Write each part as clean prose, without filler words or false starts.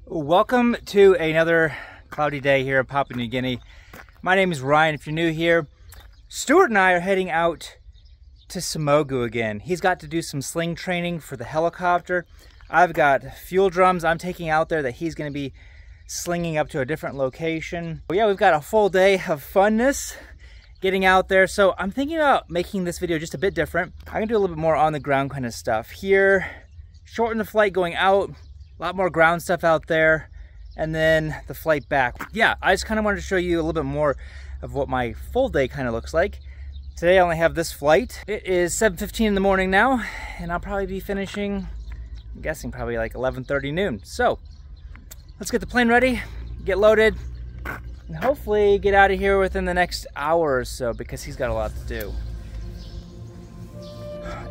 Welcome to another cloudy day here in Papua New Guinea. My name is Ryan. If you're new here, Stuart and I are heading out to Samogu again. He's got to do some sling training for the helicopter. I've got fuel drums I'm taking out there that he's going to be slinging up to a different location. But yeah, we've got a full day of funness getting out there. So I'm thinking about making this video just a bit different. I'm going to do a little bit more on the ground kind of stuff here. Shorten the flight going out. A lot more ground stuff out there, and then the flight back. Yeah, I just kind of wanted to show you a little bit more of what my full day kind of looks like. Today I only have this flight. It is 7:15 in the morning now, and I'll probably be finishing, I'm guessing probably like 11:30 noon. So let's get the plane ready, get loaded, and hopefully get out of here within the next hour or so because he's got a lot to do.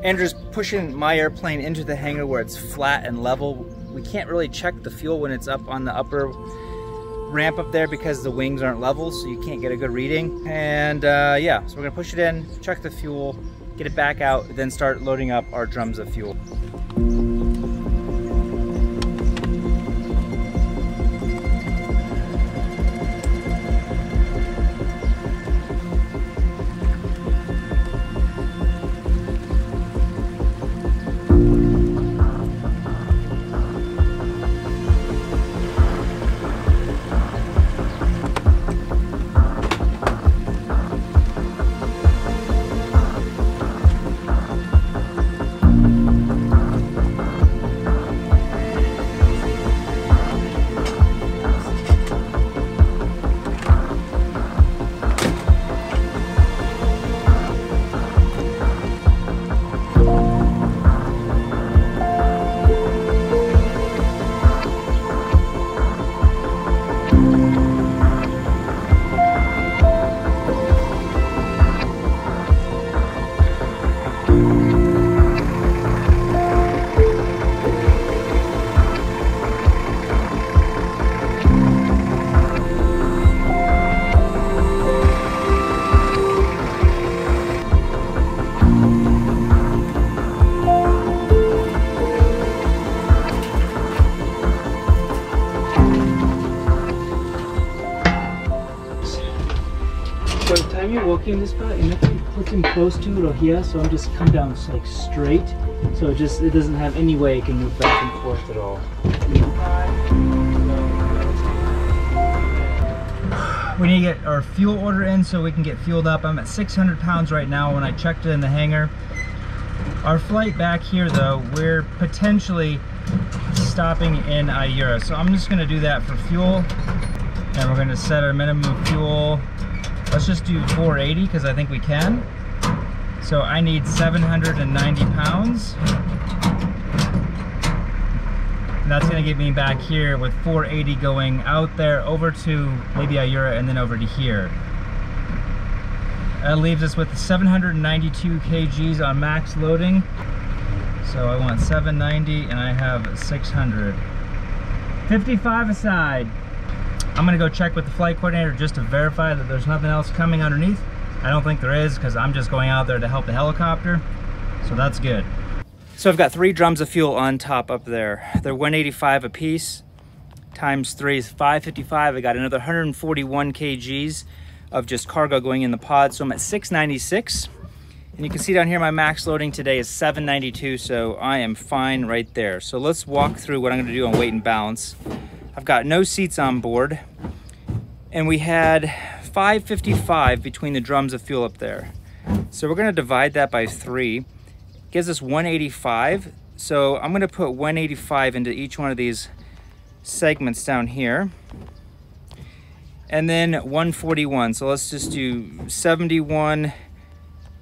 Andrew's pushing my airplane into the hangar where it's flat and level. We can't really check the fuel when it's up on the upper ramp up there because the wings aren't level, so you can't get a good reading. And yeah, so we're gonna push it in, check the fuel, get it back out, then start loading up our drums of fuel. By the time you're walking this spot, you have to put him close to it or here, so I'm just come down like straight, so it doesn't have any way it can move back and forth at all. We need to get our fuel order in so we can get fueled up. I'm at 600 pounds right now when I checked it in the hangar. Our flight back here though, we're potentially stopping in Ayura, so I'm just going to do that for fuel, and we're going to set our minimum fuel. Let's just do 480 because I think we can. So I need 790 pounds. And that's going to get me back here with 480 going out there over to maybe Ayura and then over to here. That leaves us with 792 kgs on max loading. So I want 790 and I have 600. 55 aside. I'm gonna go check with the flight coordinator just to verify that there's nothing else coming underneath. I don't think there is because I'm just going out there to help the helicopter, so that's good. So I've got 3 drums of fuel on top up there. They're 185 a piece, times 3 is 555. I got another 141 kgs of just cargo going in the pod, so I'm at 696. And you can see down here my max loading today is 792, so I am fine right there. So let's walk through what I'm gonna do on weight and balance. I've got no seats on board, and we had 555 between the drums of fuel up there. So we're gonna divide that by 3. Gives us 185. So I'm gonna put 185 into each one of these segments down here. And then 141, so let's just do 71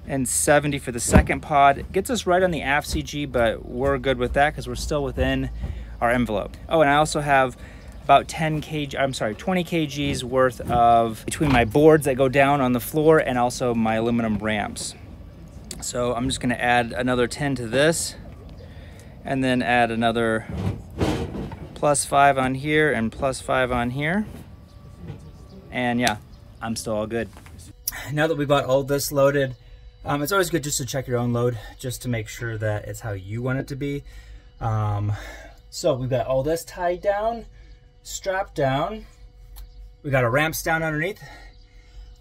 and 70 for the second pod. It gets us right on the AFCG, but we're good with that because we're still within our envelope. Oh, and I also have about 20 kgs worth of between my boards that go down on the floor and also my aluminum ramps. So I'm just gonna add another 10 to this and then add another +5 on here and +5 on here. And yeah, I'm still all good. Now that we got all this loaded, it's always good just to check your own load just to make sure that it's how you want it to be. So we've got all this tied down. strapped down. We got our ramps down underneath.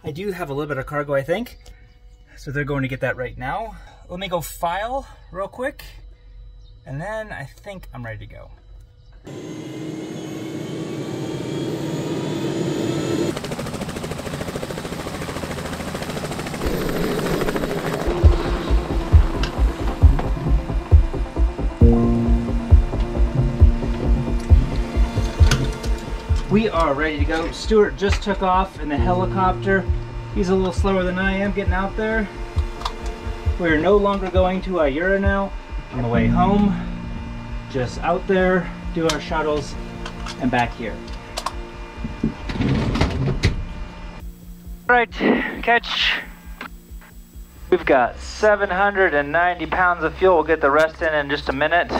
I do have a little bit of cargo, I think. So they're going to get that right now. Let me go file real quick. And then I think I'm ready to go. We are ready to go. Stuart just took off in the helicopter. He's a little slower than I am getting out there. We're no longer going to Ayura now. On the way home, just out there, do our shuttles, and back here. All right, catch. We've got 790 pounds of fuel. We'll get the rest in just a minute.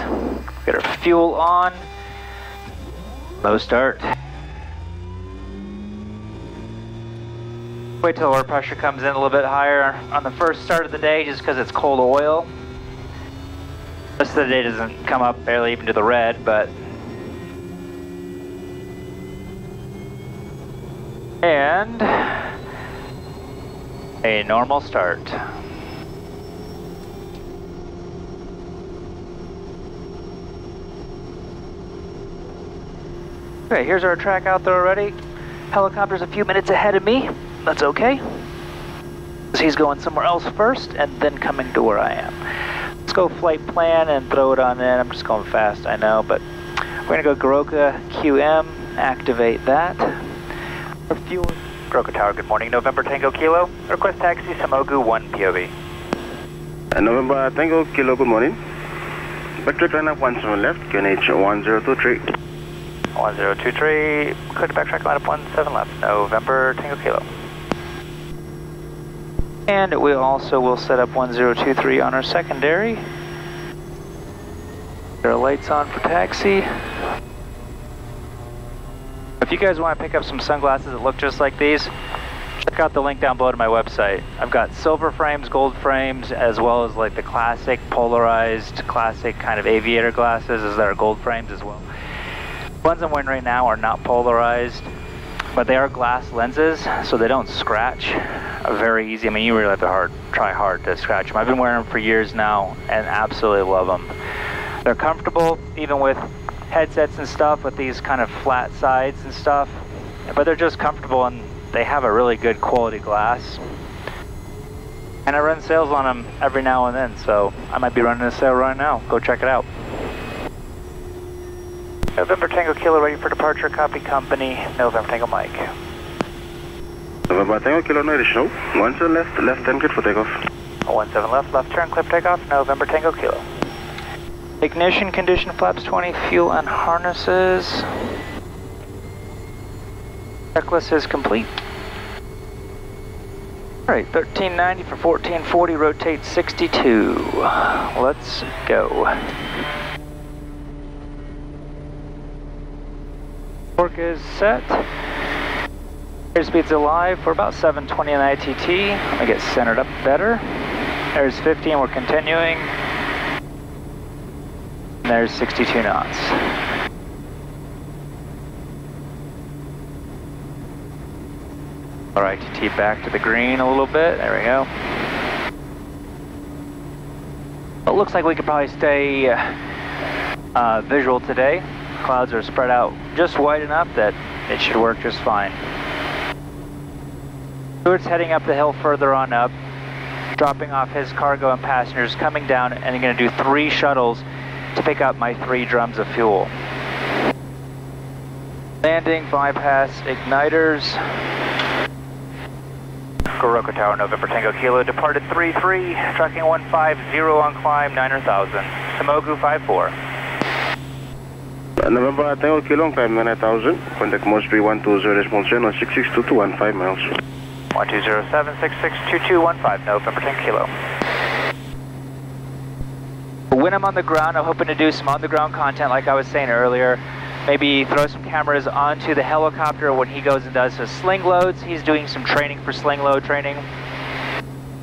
Get our fuel on. Low start. Wait till our pressure comes in a little bit higher on the first start of the day just because it's cold oil. The rest of the day doesn't come up barely even to the red, but... And... a normal start. Okay, here's our track out there already. Helicopter's a few minutes ahead of me. That's okay. He's going somewhere else first and then coming to where I am. Let's go flight plan and throw it on in. I'm just going fast, I know, but we're gonna go Goroka QM, activate that. For fuel, Goroka Tower, good morning. November Tango Kilo, request taxi Samogu 1 POV. November Tango Kilo, good morning. Backtrack line up 17 left, QNH 1023. 1023, clear to backtrack line up 17 left, November Tango Kilo. And we also will set up 1023 on our secondary. Get our lights on for taxi. If you guys want to pick up some sunglasses that look just like these, check out the link down below to my website. I've got silver frames, gold frames, as well as like the classic polarized, classic kind of aviator glasses as there are gold frames as well. The ones I'm wearing right now are not polarized, but they are glass lenses, so they don't scratch. Very easy. I mean, you really have to try hard to scratch them. I've been wearing them for years now and absolutely love them. They're comfortable, even with headsets and stuff, with these kind of flat sides and stuff, but they're just comfortable and they have a really good quality glass. And I run sales on them every now and then, so I might be running a sale right now. Go check it out. November Tango Kilo ready for departure, copy company, November Tango Mike. November Tango Kilo, no additional. 17 left 10 cleared for takeoff. 17 left turn, clip takeoff, November Tango Kilo. Ignition, condition, flaps 20, fuel and harnesses. Checklist is complete. Alright, 1390 for 1440, rotate 62. Let's go. Torque is set. Airspeed's alive for about 720 on ITT. Let me get centered up better. There's 15, we're continuing. And there's 62 knots. All right, ITT back to the green a little bit. There we go. It looks like we could probably stay visual today. Clouds are spread out just wide enough that it should work just fine. Stuart's heading up the hill further on up, dropping off his cargo and passengers, coming down, and I'm going to do 3 shuttles to pick up my 3 drums of fuel. Landing, bypass, igniters. Goroka Tower, November Tango Kilo, departed 33, tracking 150 on climb 9,000, Samogu 54. November Tango Kilo, climb 9,000, contact Mosby 120.7 on 662215 miles. 1207-662215, November Tango Kilo. When I'm on the ground, I'm hoping to do some on-the-ground content like I was saying earlier. Maybe throw some cameras onto the helicopter when he goes and does his sling loads. He's doing some training for sling load training.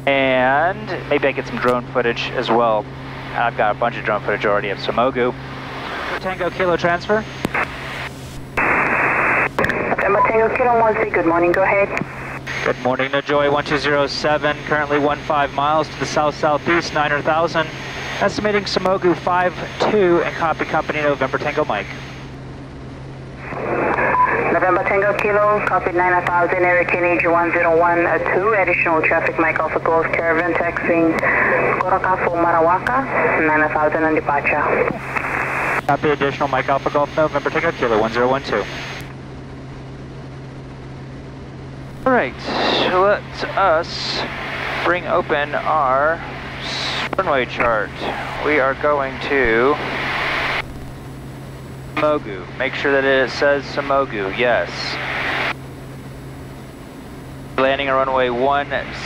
And maybe I get some drone footage as well. I've got a bunch of drone footage already of Samogu. Tango Kilo transfer. November Tango Kilo 13, good morning, go ahead. Good morning, Joy 1207, currently 15 miles to the south-southeast, 9,000. Estimating Simogu 52 and copy company November Tango Mike. November Tango Kilo, copy 9,000, area KNH 101-2, additional traffic Mike Alpha Golf Caravan taxiing Korakafu Marawaka, 9,000 on departure. Copy additional Mike Alpha Golf November Tango Kilo 1012. Alright, let us bring open our runway chart. We are going to Simogu. Make sure that it says Simogu, yes. Landing on runway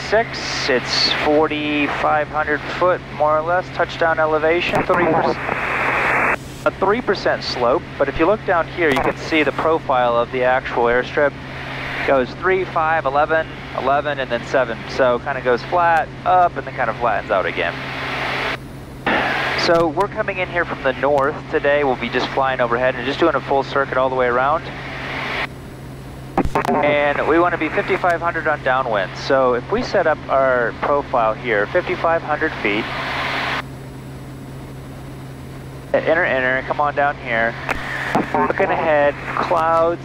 16, it's 4,500 foot more or less, touchdown elevation, 3%, a 3% slope, but if you look down here you can see the profile of the actual airstrip. Goes 3, 5, 11, 11, and then 7, so kind of goes flat, up, and then kind of flattens out again. So we're coming in here from the north today. We'll be just flying overhead and just doing a full circuit all the way around. And we want to be 5,500 on downwind. So if we set up our profile here, 5,500 feet, enter, come on down here. Looking ahead, clouds,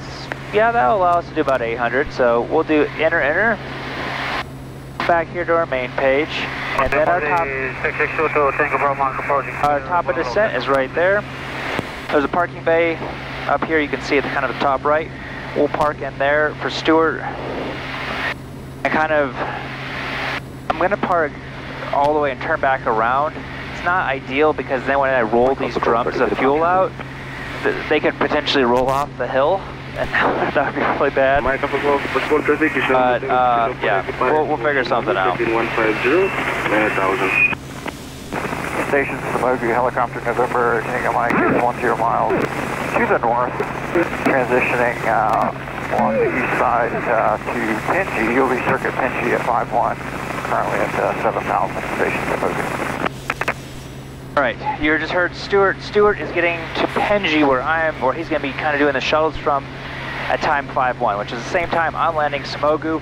yeah, that'll allow us to do about 800. So we'll do enter, back here to our main page. And then our top of descent is right there. There's a parking bay up here. You can see at the kind of the top right. We'll park in there for Stuart. And I'm going to park all the way and turn back around. It's not ideal because then when I roll these drums of fuel out, they could potentially roll off the hill. And that would be really bad. But yeah, we'll figure something out. Station Simogu helicopter November Tango Mike is 10 miles to the north, transitioning on the east side to Pinji. You'll be circuit Pinji at 5-1, currently at 7,000 station Simogu. Alright, you just heard Stuart. Stuart is getting to Pinji where he's going to be kind of doing the shuttles from at time 5-1, which is the same time I'm landing Simogu.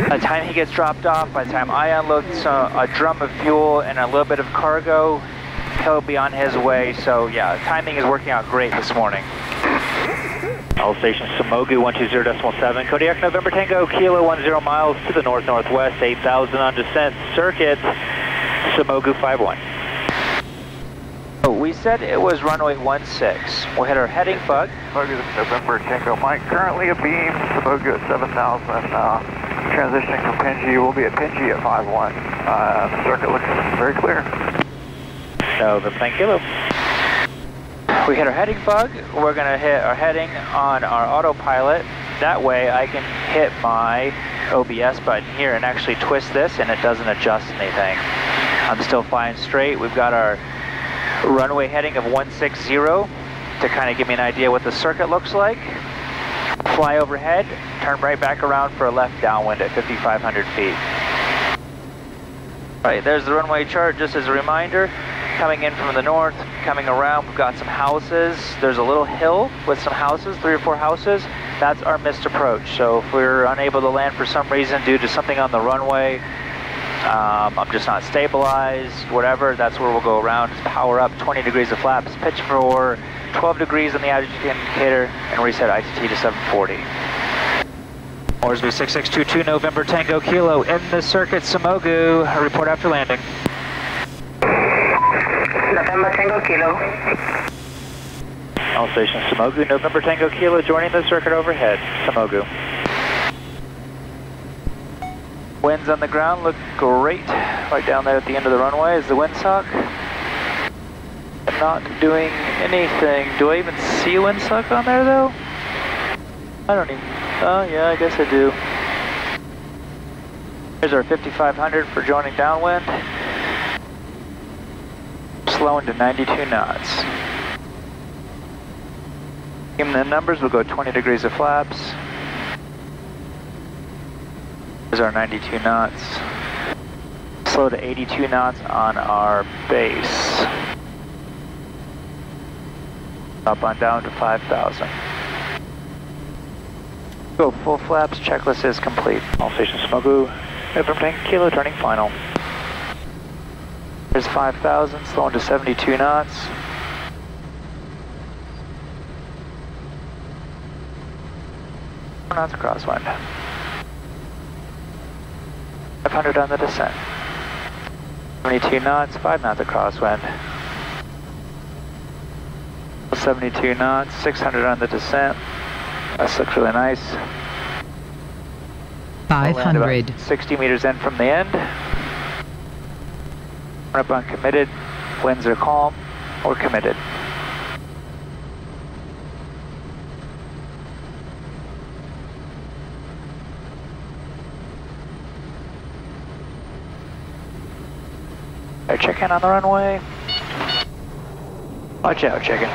By the time he gets dropped off, by the time I unload a drum of fuel and a little bit of cargo, he'll be on his way. So yeah, timing is working out great this morning. All stations Simogu 120.7, Kodiak November Tango Kilo 10 miles to the north-northwest, 8,000 on descent, circuit Simogu 5-1. We said it was runway 16. We'll hit our heading bug. Simogu November Tango Mike, currently a beam, Simogu at 7,000, transitioning from Pinji. We'll be at Pinji at 5-1. The circuit looks very clear. November Tango Kilo. We hit our heading bug. We're going to hit our heading on our autopilot. That way I can hit my OBS button here and actually twist this and it doesn't adjust anything. I'm still flying straight. We've got our runway heading of 160 to kind of give me an idea what the circuit looks like. Fly overhead, turn right back around for a left downwind at 5,500 feet. All right, there's the runway chart just as a reminder. Coming in from the north, coming around, we've got some houses. There's a little hill with some houses, 3 or 4 houses. That's our missed approach. So if we're unable to land for some reason due to something on the runway, I'm just not stabilized, whatever, that's where we'll go around. Just power up 20 degrees of flaps, pitch for 12 degrees on the altitude indicator, and reset ITT to 740. Orsby 6622 November Tango Kilo in the circuit Simogu. Report after landing. November Tango Kilo. All stations Simogu, November Tango Kilo joining the circuit overhead, Simogu. Winds on the ground look great. Right down there at the end of the runway is the windsock. I'm not doing anything. Do I even see a windsock on there though? I don't even, oh yeah, I guess I do. Here's our 5,500 for joining downwind. Slowing to 92 knots. Given the numbers, we'll go 20 degrees of flaps. There's our 92 knots. Slow to 82 knots on our base. Up on down to 5,000. Go full flaps, checklist is complete. All stations Smogu, November 10 Kilo, turning final. There's 5,000, slowing to 72 knots. 4 knots crosswind. 500 on the descent. 72 knots, 5 knots of crosswind. 72 knots, 600 on the descent. This looks really nice. 500. 60 meters in from the end. We're up on committed. Winds are calm. We're committed. Check in on the runway. Watch out, chicken.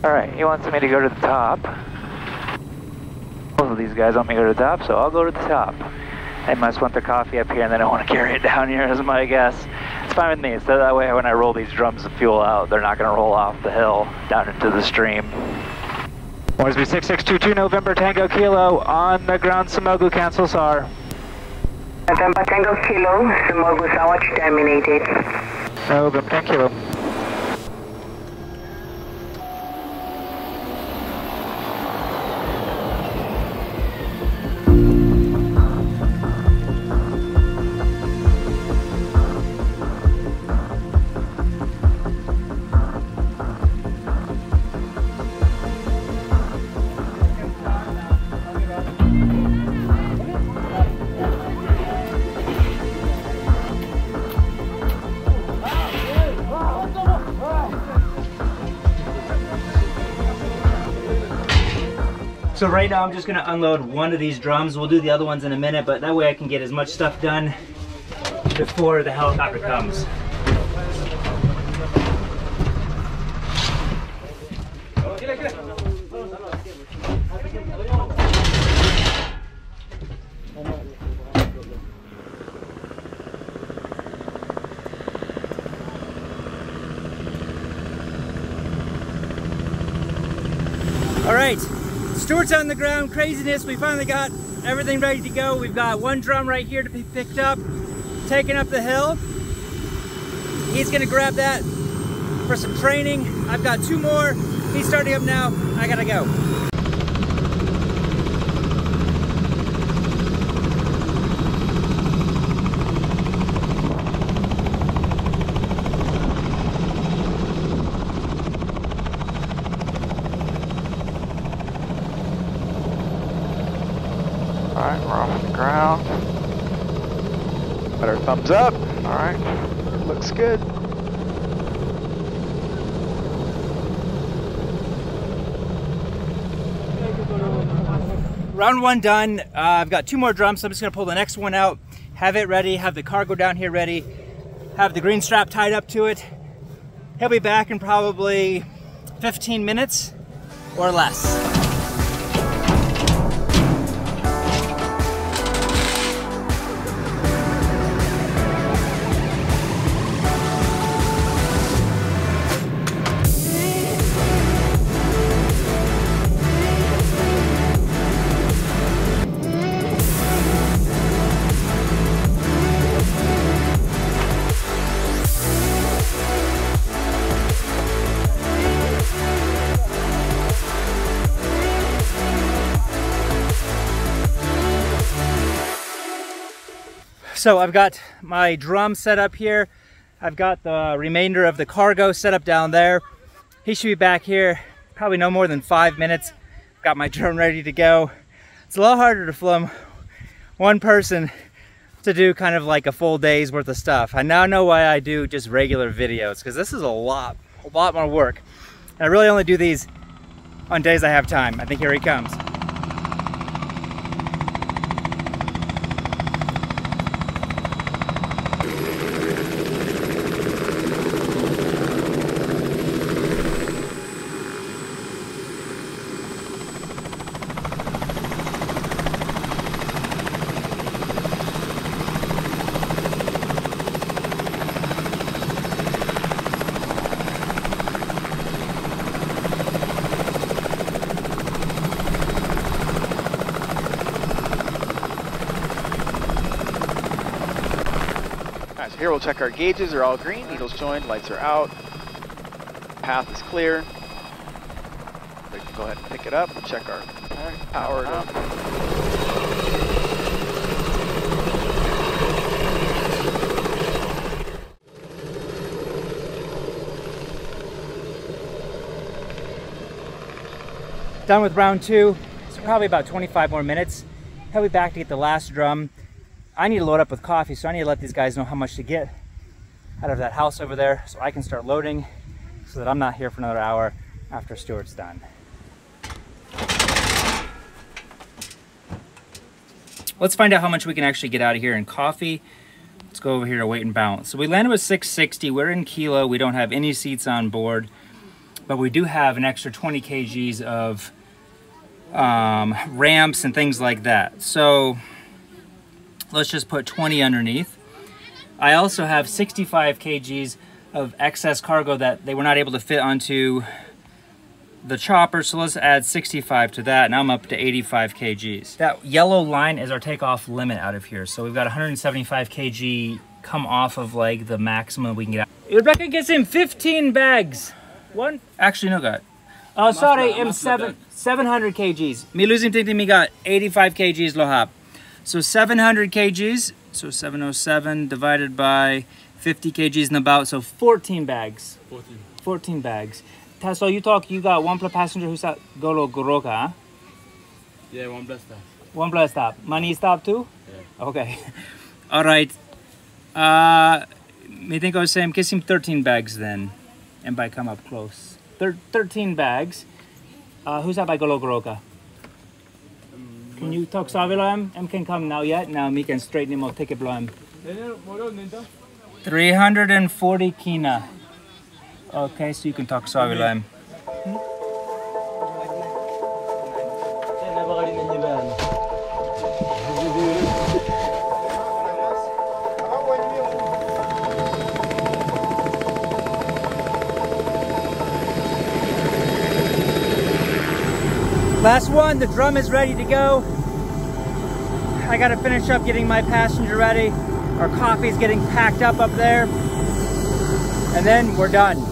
Alright, he wants me to go to the top. Both of these guys want me to go to the top, so I'll go to the top. They must want their coffee up here and they don't want to carry it down here, is my guess. It's fine with me, so that way when I roll these drums of fuel out, they're not going to roll off the hill down into the stream. Moresby 6622 November Tango Kilo on the ground, Smogu, cancel SAR. November Tango Kilo, Smogu Sawatch terminated. November 10 Kilo. So right now I'm just gonna unload one of these drums. We'll do the other ones in a minute, but that way I can get as much stuff done before the helicopter comes. All right. Stuart's on the ground, craziness. We finally got everything ready to go. We've got one drum right here to be picked up, taken up the hill. He's gonna grab that for some training. I've got 2 more. He's starting up now. I gotta go. Alright, we're off the ground. Got our thumbs up. Alright, looks good. Round 1 done. I've got 2 more drums, so I'm just gonna pull the next one out, have it ready, have the cargo down here ready, have the green strap tied up to it. He'll be back in probably 15 minutes or less. So I've got my drum set up here. I've got the remainder of the cargo set up down there. He should be back here probably no more than 5 minutes. Got my drum ready to go. It's a lot harder to film one person to do kind of like a full day's worth of stuff. I now know why I do just regular videos, because this is a lot more work. And I really only do these on days I have time. I think here he comes. Here we'll check our gauges are all green, needles joined, lights are out, path is clear. We can go ahead and pick it up, check our power up. Done with round 2. It's probably about 25 more minutes. He'll be back to get the last drum. I need to load up with coffee, so I need to let these guys know how much to get out of that house over there so I can start loading so that I'm not here for another hour after Stuart's done. Let's find out how much we can actually get out of here in coffee. Let's go over here to weight and balance. So we landed with 660. We're in kilo. We don't have any seats on board, but we do have an extra 20 kgs of ramps and things like that. So let's just put 20 underneath. I also have 65 kgs of excess cargo that they were not able to fit onto the chopper, so let's add 65 to that, and I'm up to 85 kgs. That yellow line is our takeoff limit out of here, so we've got 175 kg come off of like the maximum we can get out. Rebecca gets in 15 bags. One? Actually, no, God. Oh, sorry, I'm 700 kgs. Me losing thing me got 85 kgs lohab. So 700 kgs, so 707 divided by 50 kgs and about, so 14 bags. 14 bags. So you got one plus passenger who's at Golo Goroka, huh? Yeah, one plus stop. One plus stop. Money stop too? Yeah. Okay. All right. Me think I was saying, kiss him 13 bags then. And by come up close. 13 bags. Who's that by Golo Goroka? Can you talk Savilo? M can come now yet? Now me can straighten him or take it blow him. 340 kina. Okay, so you can talk Savilo. Last one, the drum is ready to go. I gotta finish up getting my passenger ready. Our coffee's getting packed up there. And then we're done.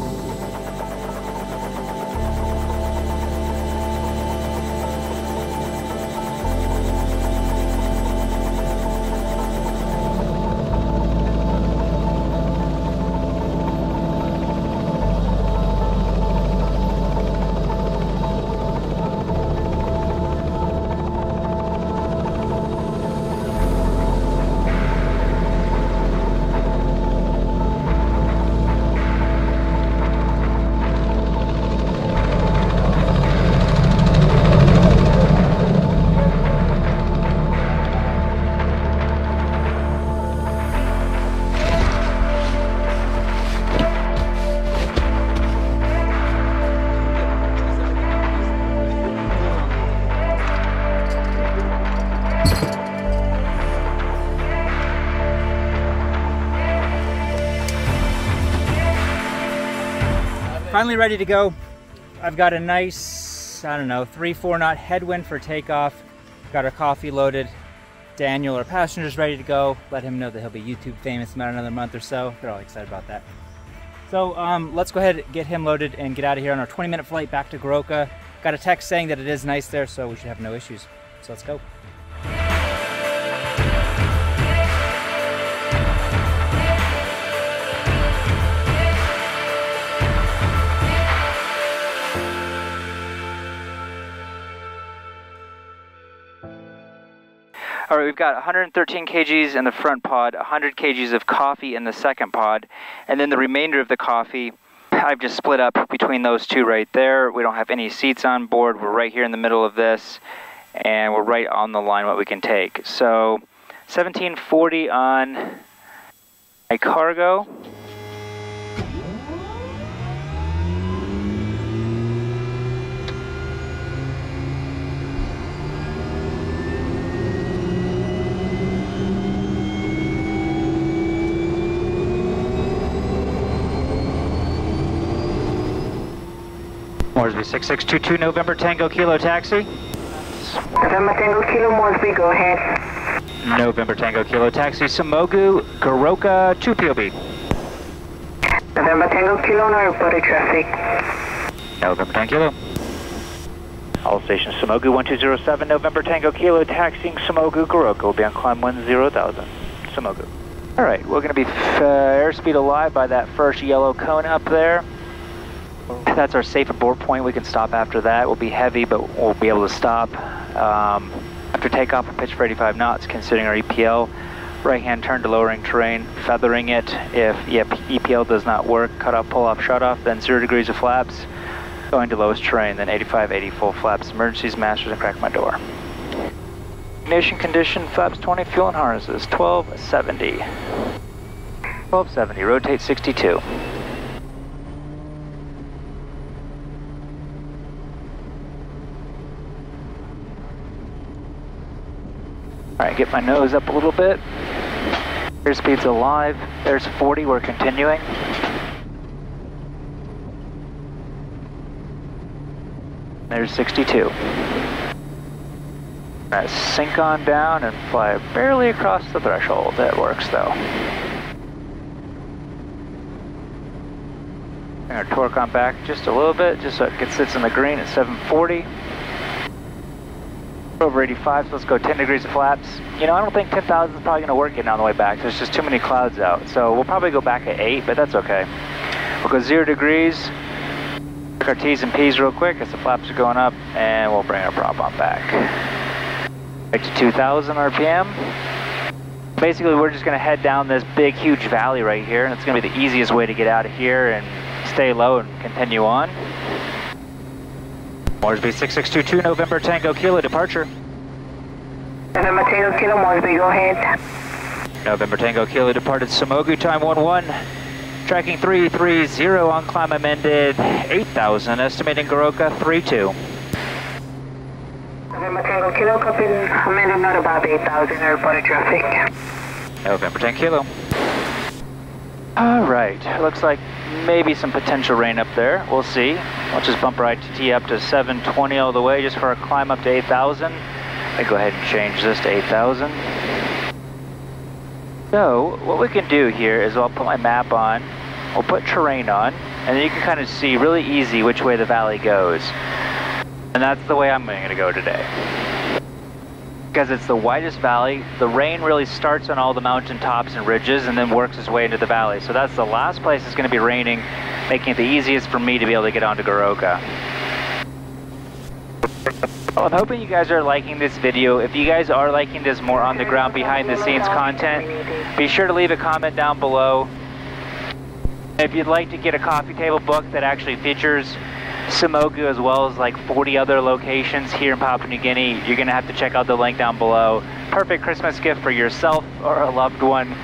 Finally ready to go. I've got a nice, I don't know, 3-4 knot headwind for takeoff. Got our coffee loaded. Daniel, our passenger's ready to go. Let him know that he'll be YouTube famous in about another month or so. They're all excited about that. So let's go ahead and get him loaded and get out of here on our 20-minute flight back to Goroka. Got a text saying that it is nice there, so we should have no issues. So let's go. All right, we've got 113 kgs in the front pod, 100 kgs of coffee in the second pod, and then the remainder of the coffee I've just split up between those two right there. We don't have any seats on board. We're right here in the middle of this, and we're right on the line what we can take. So 1740 on my cargo. Moresby 6622 November Tango Kilo taxi. November Tango Kilo Moresby, go ahead. November Tango Kilo Taxi, Sumogu, Goroka, 2 POB. November Tango Kilo, no reported traffic. November Tango Kilo. All stations, Sumogu 1207, November Tango Kilo, taxiing Sumogu, Goroka will be on climb 10,000, Sumogu. All right, we're going to be airspeed alive by that first yellow cone up there. That's our safe abort point. We can stop after that. We'll be heavy, but we'll be able to stop. After takeoff, we'll pitch for 85 knots, considering our EPL. Right-hand turn to lowering terrain, feathering it. If EPL does not work, cut off, pull off, shut off, then 0 degrees of flaps. Going to lowest terrain, then 85, 80 full flaps, emergencies, masters, and crack my door. Ignition condition, flaps 20, fuel and harnesses, 1270. 1270, rotate 62. Alright, get my nose up a little bit. Airspeed's alive. There's 40, we're continuing. There's 62. Alright, sink on down and fly barely across the threshold. That works though. Bring our torque on back just a little bit, just so it sits in the green at 740. Over 85, so let's go 10 degrees of flaps. You know, I don't think 10,000 is probably going to work getting on the way back. There's just too many clouds out. So we'll probably go back at 8, but that's okay. We'll go 0 degrees. Check our T's and P's real quick as the flaps are going up, and we'll bring our prop on back. Right to 2,000 RPM. Basically, we're just going to head down this big, huge valley right here, and it's going to be the easiest way to get out of here and stay low and continue on. Moresby 6622, November Tango Kilo, departure. November Tango Kilo, Moresby, go ahead. November Tango Kilo departed Sumogu, time 11. Tracking 330 on climb amended 8,000, estimating Goroka 32. November Tango Kilo, copy, amended not above 8,000, reported traffic. November Tango Kilo. Alright, looks like maybe some potential rain up there. We'll see. We'll just bump our ITT up to 720 all the way just for a climb up to 8,000. I go ahead and change this to 8,000. So, what we can do here is I'll put my map on, we'll put terrain on, and then you can kind of see really easy which way the valley goes. And that's the way I'm going to go today. Because it's the widest valley, the rain really starts on all the mountain tops and ridges and then works its way into the valley. So that's the last place it's going to be raining, making it the easiest for me to be able to get onto Goroka. Well, I'm hoping you guys are liking this video. If you guys are liking this more on the ground, behind the scenes content, be sure to leave a comment down below. If you'd like to get a coffee table book that actually features Sumogu as well as like 40 other locations here in Papua New Guinea, you're going to have to check out the link down below. Perfect Christmas gift for yourself or a loved one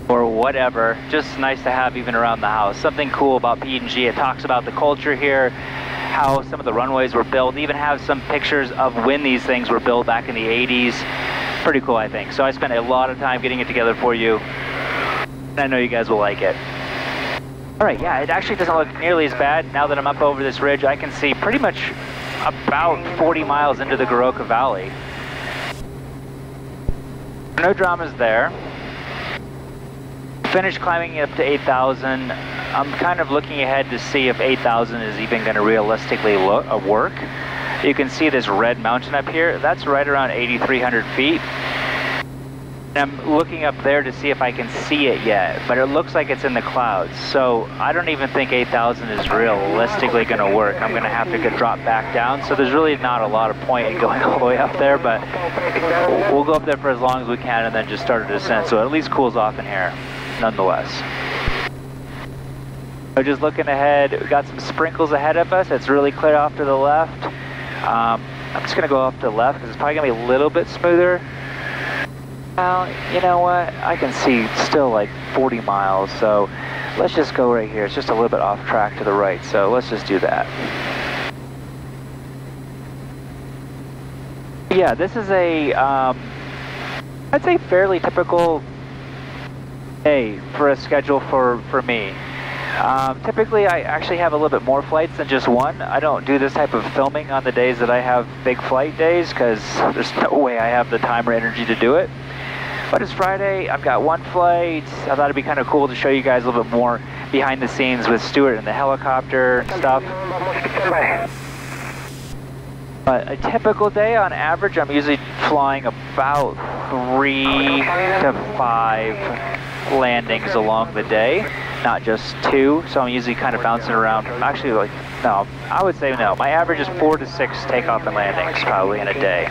or whatever. Just nice to have even around the house. Something cool about PNG. It talks about the culture here, how some of the runways were built, even have some pictures of when these things were built back in the 80s. Pretty cool, I think. So I spent a lot of time getting it together for you, and I know you guys will like it. Alright, yeah, it actually doesn't look nearly as bad. Now that I'm up over this ridge, I can see pretty much about 40 miles into the Goroka Valley. No dramas there. Finished climbing up to 8,000. I'm kind of looking ahead to see if 8,000 is even going to realistically work. You can see this red mountain up here. That's right around 8,300 feet. And I'm looking up there to see if I can see it yet, but it looks like it's in the clouds. So I don't even think 8,000 is realistically going to work. I'm going to have to drop back down. So there's really not a lot of point in going all the way up there, but we'll go up there for as long as we can and then just start a descent. So it at least cools off in here, nonetheless. So just looking ahead, we got some sprinkles ahead of us. It's really clear off to the left. I'm just going to go off to the left because it's probably going to be a little bit smoother. Well, you know what? I can see still like 40 miles, so let's just go right here. It's just a little bit off track to the right, so let's just do that. Yeah, this is a, I'd say fairly typical day for a schedule for me. Typically, I actually have a little bit more flights than just one. I don't do this type of filming on the days that I have big flight days because there's no way I have the time or energy to do it. But it's Friday, I've got one flight. I thought it'd be kind of cool to show you guys a little bit more behind the scenes with Stuart and the helicopter and stuff. But a typical day on average, I'm usually flying about 3 to 5 landings along the day, not just 2. So I'm usually kind of bouncing around. Actually, like, no, I would say no. My average is 4 to 6 takeoff and landings probably in a day.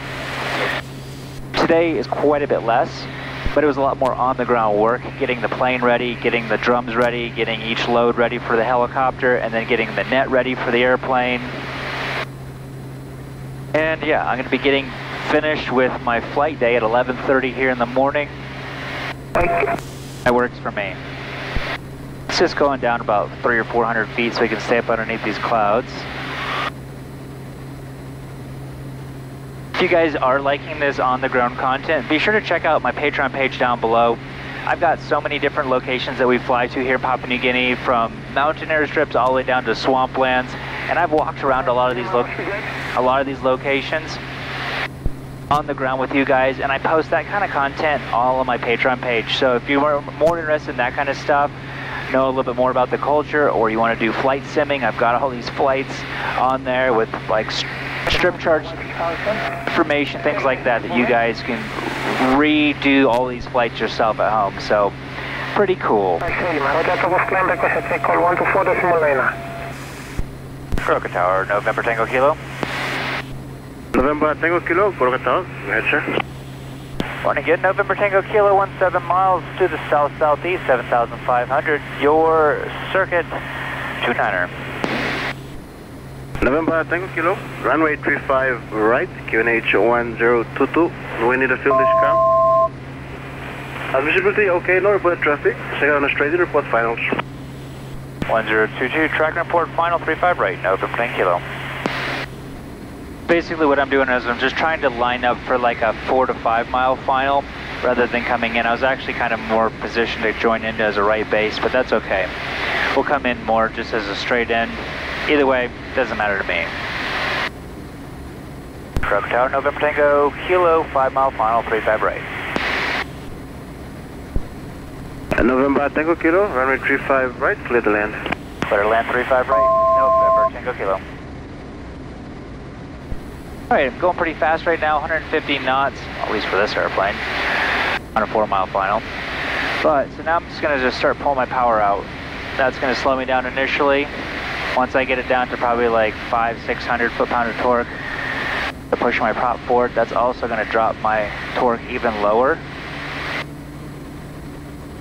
Today is quite a bit less, but it was a lot more on the ground work, getting the plane ready, getting the drums ready, getting each load ready for the helicopter, and then getting the net ready for the airplane. And yeah, I'm going to be getting finished with my flight day at 11:30 here in the morning. That works for me. It's just going down about 300 or 400 feet so we can stay up underneath these clouds. If you guys are liking this on-the-ground content, be sure to check out my Patreon page down below. I've got so many different locations that we fly to here in Papua New Guinea, from mountain airstrips all the way down to swamplands, and I've walked around a lot of these locations on the ground with you guys, and I post that kind of content all on my Patreon page. So if you are more interested in that kind of stuff, know a little bit more about the culture, or you want to do flight simming, I've got all these flights on there with like strip charts, information, things like that, that you guys can redo all these flights yourself at home. So pretty cool. Croca Tower, November Tango Kilo. November Tango Kilo, Croca Tower. Go ahead, sir. Morning again, November Tango Kilo, 17 miles to the south-southeast, 7,500. Your circuit, 29er. November Tango Kilo, runway 35 right, QNH 1022. We need to fill this car. Visibility okay, no report traffic. Second on the straight, report finals. 1022, track report final 35 right, November Tango Kilo. Basically what I'm doing is I'm just trying to line up for like a 4 to 5 mile final rather than coming in. I was actually kind of more positioned to join in as a right base, but that's okay. We'll come in more just as a straight in. Either way, doesn't matter to me. Croca Tower, November Tango Kilo, 5 mile final, 35 right. November Tango Kilo, runway 35 right, clear to land. Clear to land 35 right, November Tango Kilo. Alright, I'm going pretty fast right now, 150 knots, at least for this airplane, on a 4 mile final. But, so now I'm just going to start pulling my power out. That's going to slow me down initially. Once I get it down to probably like 500-600 foot-pound of torque, to push my prop forward, that's also going to drop my torque even lower.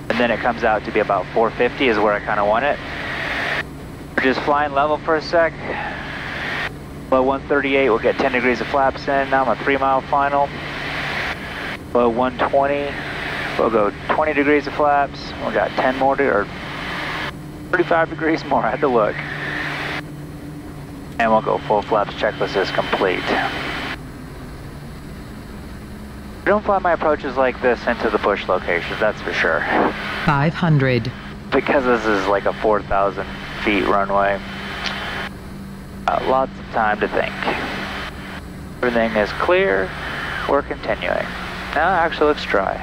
And then it comes out to be about 450 is where I kind of want it. Just flying level for a sec. Below 138, we'll get 10 degrees of flaps in. Now I'm a 3 mile final. Below 120, we'll go 20 degrees of flaps. We got 10 more, or 35 degrees more, I had to look. And we'll go full flaps, checklist is complete. I don't fly my approaches like this into the bush locations, that's for sure. 500. Because this is like a 4,000 feet runway. Lots of time to think. Everything is clear, we're continuing. Now it actually looks dry.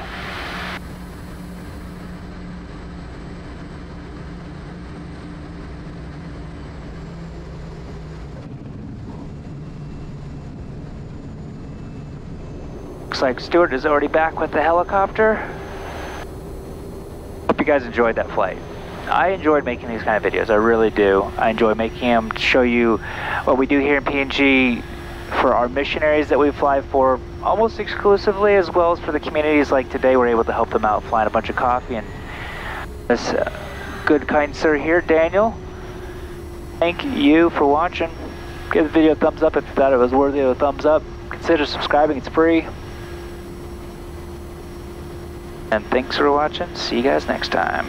Looks like Stuart is already back with the helicopter. Hope you guys enjoyed that flight. I enjoyed making these kind of videos, I really do. I enjoy making them to show you what we do here in PNG for our missionaries that we fly for almost exclusively, as well as for the communities like today. We're able to help them out flying a bunch of coffee. And this good kind sir here, Daniel, thank you for watching. Give the video a thumbs up if you thought it was worthy of a thumbs up. Consider subscribing, it's free. And thanks for watching. See you guys next time.